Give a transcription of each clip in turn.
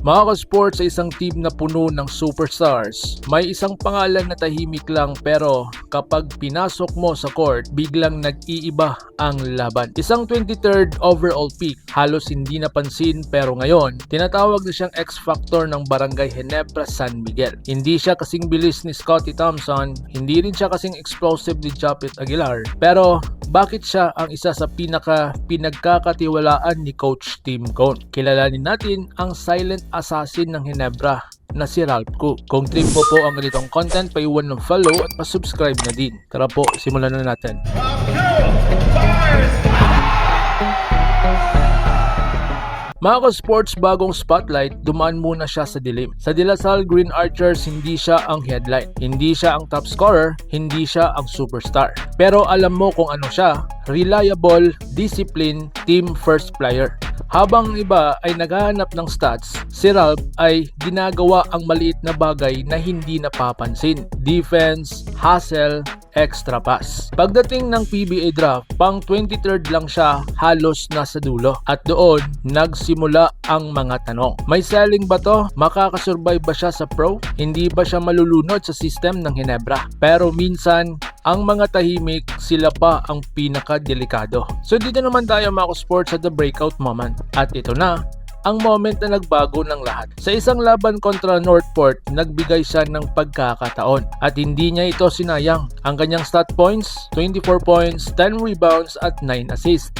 Mga ka-sports, sa isang team na puno ng superstars, may isang pangalan na tahimik lang pero kapag pinasok mo sa court, biglang nag-iiba ang laban. Isang 23rd overall pick, halos hindi napansin pero ngayon, tinatawag na siyang X-Factor ng Barangay Ginebra, San Miguel. Hindi siya kasing bilis ni Scottie Thompson, hindi rin siya kasing explosive ni Japet Aguilar, pero bakit siya ang isa sa pinagkakatiwalaan ni Coach Tim Cone? Kilalanin natin ang silent assassin ng Ginebra na si Ralph Koo. Kung trip mo po ang ganitong content, paiwan ng follow at pa-subscribe na din. Tara po, simulan na natin. Mga ka-sports, bagong spotlight, dumaan muna siya sa dilim. Sa De La Salle Green Archers, hindi siya ang headline. Hindi siya ang top scorer, hindi siya ang superstar. Pero alam mo kung ano siya, reliable, discipline, team first player. Habang iba ay naghahanap ng stats, si Ralph ay ginagawa ang maliit na bagay na hindi napapansin. Defense, hustle, extra pass. Pagdating ng PBA draft, pang 23rd lang siya, halos nasa dulo. At doon, nagsimula ang mga tanong. May selling ba to? Makakasurvive ba siya sa pro? Hindi ba siya malulunod sa system ng Ginebra? Pero minsan, ang mga tahimik, sila pa ang pinakadelikado. So dito naman tayo mga sports at the breakout moment. At ito na, ang moment na nagbago ng lahat. Sa isang laban kontra Northport, nagbigay siya ng pagkakataon. At hindi niya ito sinayang. Ang kanyang stat points, 24 points, 10 rebounds at 9 assists.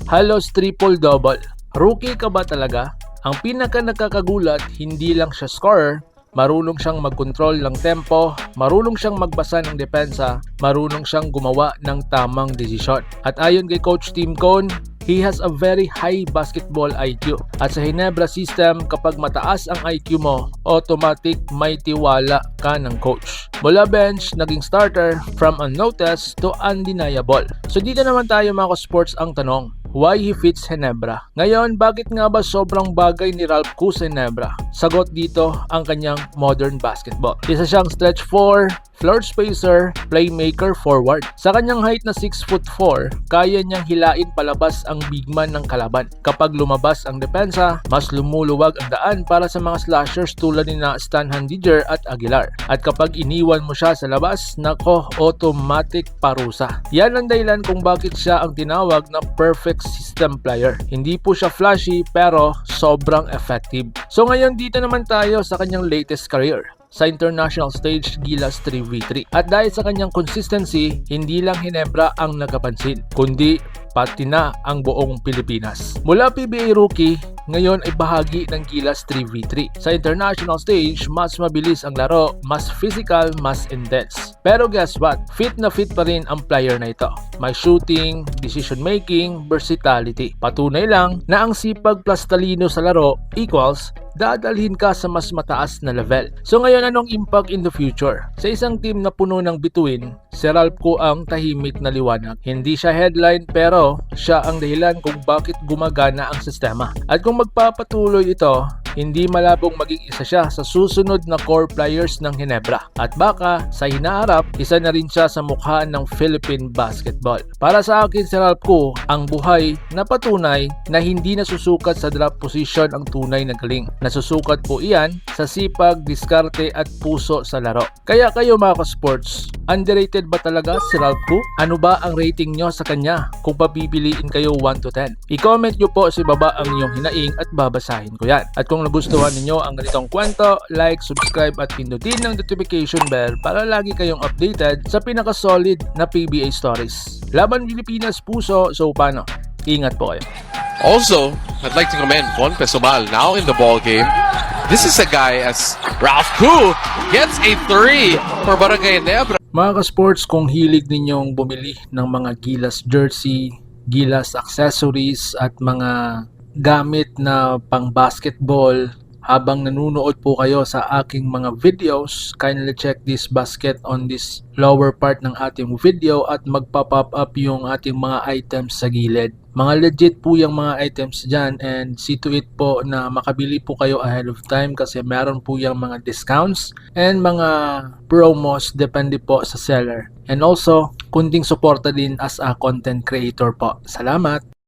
Halos triple-double. Rookie ka ba talaga? Ang pinaka nakakagulat, hindi lang siya scorer, marunong siyang mag-control ng tempo, marunong siyang magbasa ng depensa, marunong siyang gumawa ng tamang desisyon. At ayon kay Coach Tim Cone, he has a very high basketball IQ. At sa Ginebra system, kapag mataas ang IQ mo, automatic may tiwala ka ng coach. Mula bench, naging starter, from unnoticed to undeniable. So dito naman tayo mga sports ang tanong, why he fits Ginebra? Ngayon, bakit nga ba sobrang bagay ni Ralph Koo sa Ginebra? Sagot dito ang kanyang modern basketball. Isa siyang stretch 4, floor spacer, playmaker forward. Sa kanyang height na 6'4", kaya niyang hilain palabas ang big man ng kalaban. Kapag lumabas ang depensa, mas lumuluwag ang daan para sa mga slashers tulad ni Stan Handiger at Aguilar. At kapag iniwan mo siya sa labas, nako, automatic parusa. Yan ang dahilan kung bakit siya ang tinawag na perfect system player. Hindi po siya flashy pero sobrang effective. So ngayon dito naman tayo sa kanyang latest career. Sa international stage, Gilas 3v3. At dahil sa kanyang consistency, hindi lang Ginebra ang nakapansin, kundi pati na ang buong Pilipinas. Mula PBA rookie, ngayon ay bahagi ng Gilas 3v3. Sa international stage, mas mabilis ang laro, mas physical, mas intense. Pero guess what? Fit na fit pa rin ang player na ito. May shooting, decision making, versatility. Patunay lang na ang sipag plus talino sa laro equals dadalhin ka sa mas mataas na level. So ngayon, anong impact in the future? Sa isang team na puno ng bituin, si Ralph Koo ang tahimik na liwanag. Hindi siya headline pero siya ang dahilan kung bakit gumagana ang sistema. At kung magpapatuloy ito, hindi malabong maging isa siya sa susunod na core players ng Ginebra. At baka sa hinaharap, isa na rin siya sa mukha ng Philippine basketball. Para sa akin si Ralph Koo, ang buhay na patunay na hindi nasusukat sa draft position ang tunay na galing. Nasusukat po iyan sa sipag, diskarte at puso sa laro. Kaya kayo mga ka-sports, underrated ba talaga si Ralph Koo? Ano ba ang rating nyo sa kanya kung papipiliin kayo 1 to 10? I-comment nyo po sa baba ang inyong hinaing at babasahin ko yan. At kung nagustuhan ninyo ang ganitong kwento, like, subscribe at pindutin ng notification bell para lagi kayong updated sa pinaka-solid na PBA stories. Laban Pilipinas puso, so paano? Ingat po kayo. Also, I'd like to commend Juan Pesomal now in the ball game. This is a guy as Ralph Koo gets a 3 for Barangay Ginebra. Mga ka-sports, kung hilig ninyong bumili ng mga Gilas jersey, Gilas accessories at mga gamit na pang basketball, habang nanunood po kayo sa aking mga videos, kindly check this basket on this lower part ng ating video at magpa-pop up yung ating mga items sa gilid. Mga legit po yung mga items dyan, and see to it po na makabili po kayo ahead of time kasi meron po yung mga discounts and mga promos depende po sa seller. And also, kunting suporta din as a content creator po. Salamat!